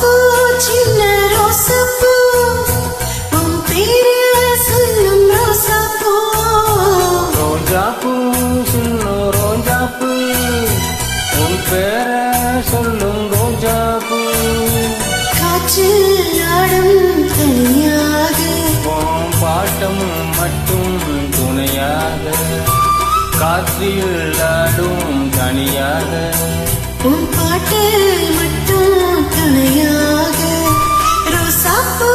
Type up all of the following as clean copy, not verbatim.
ரோசாப்பூ சின்ன ரோசாப்பூ உன் பேரு சொல்லும் ரோசாப்பூ ரோஜாப்பூ சின்ன ரோஜாப்பூ உன் பேர சொல்லும் ரோஜாப்பூ காற்றில் ஆடும் தனியாக உன் பாட்டம் மட்டும் துணையாக காற்றில் ஆடும் தனியாக உன் பாட்டு மட்டும் துணையாக ரோசாப்பூ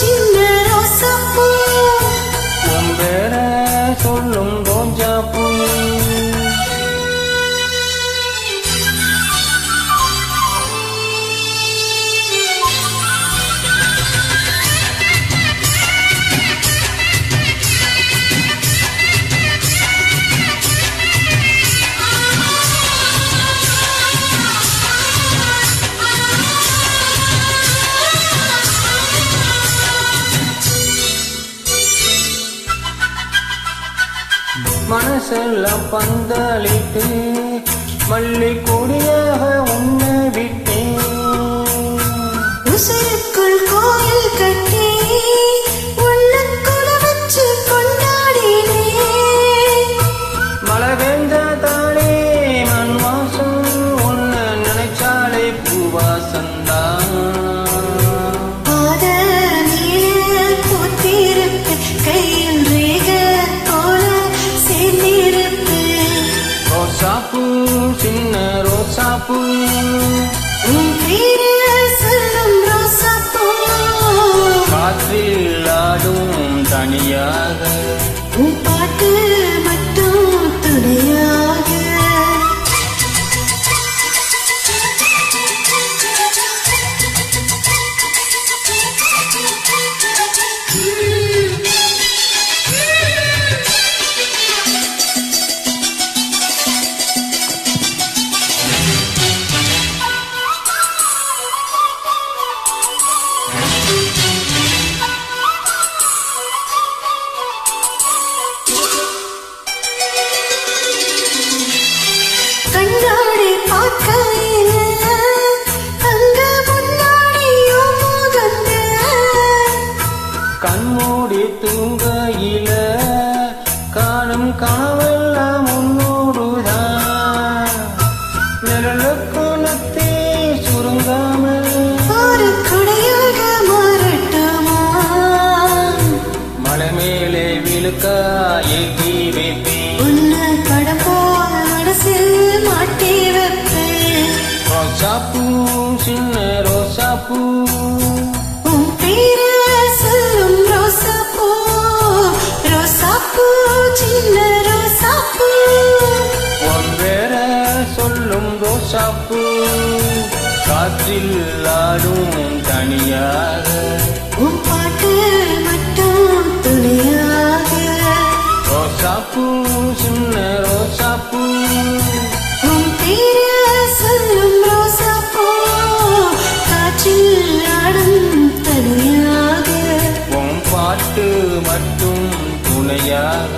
சின்ன ரோசாப்பூ உன் பேர சொல்லும் ரோஜாப்பூ மனசெல்லாம் பந்தளித்து மல்லி கொடியாக உன்னை விட்டேன் உசுருக்குள் கோயில் கட்டி உள்ளுக்குள்ள வச்சு கொண்டாடினே மழை வேந்த தானே மண் வாசம் உன்னை நினைச்சாலே பூவாசந்தான் பாத நீல பூத்திருப்பு கையில் ரேக போல சேர்ந்திருப்பு ரோசாப்பூ சின்ன ரோசாப்பூ உன் பேரு சொல்லும் ரோசாப்பூ காற்றில் ஆடும் தனியாக உன் பாட்டு மட்டும் துணையாக கண்ணாடி பார்க்கையில அங்க முன்னாடியோ முகந்த கண்மூடி தூங்கையில காணும் கனவெல்லாம் உன்னோடுதான் நிழலுக்கு நத்தி சுருங்காமல் ஒரு குடையாக மாறட்டுமா மலை மேலே விழுக்க ஏகி வைப்பேன் உன்னை கடப்போ மனசில் மாட்டி வைப்பேன் ரோசாப்பூ சின்ன ரோசாப்பூ உன் பேரு சொல்லும் ரோசாப்பூ ரோசாப்பூ சின்ன ரோசாப்பூ உன் வேற சொல்லும் ரோசாப்பூ காற்றில் ஆடும் தனியாக உன் பாட்டு மட்டும் துணையாக ரோசாப்பூ சின்ன ரோசாப்பூ உன் பேரு சொல்லும் ரோசாப்பூ காற்றில் ஆடும் தனியாக உன் பாட்டு மட்டும் துணையாக